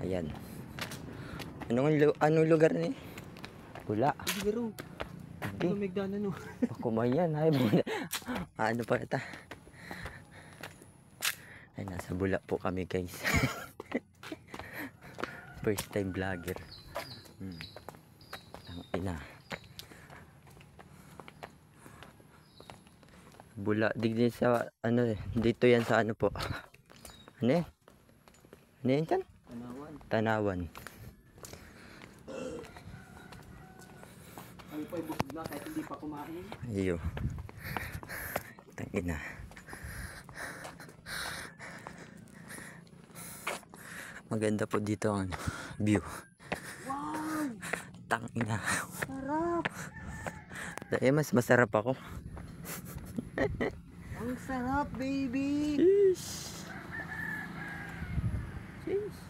Ayan. Anong lugar ni? Bula. Biro. Hindi. Migdana no. Pakumayan. Ay, Bula. Ano pa ito? Ay, nasa Bula po kami guys. First time vlogger. Ang ina. Bula. Digdi sa, ano dito yan sa ano po. Ano yan? Ano yan dyan? Tanawan. Tanawan. Kami po ay busog na kahit hindi pa kumain. Iyo. Tangina. Maganda po dito ang view. Wow! Tangina. Sarap! Eh, mas masarap ako. Ang sarap, baby! Sheesh.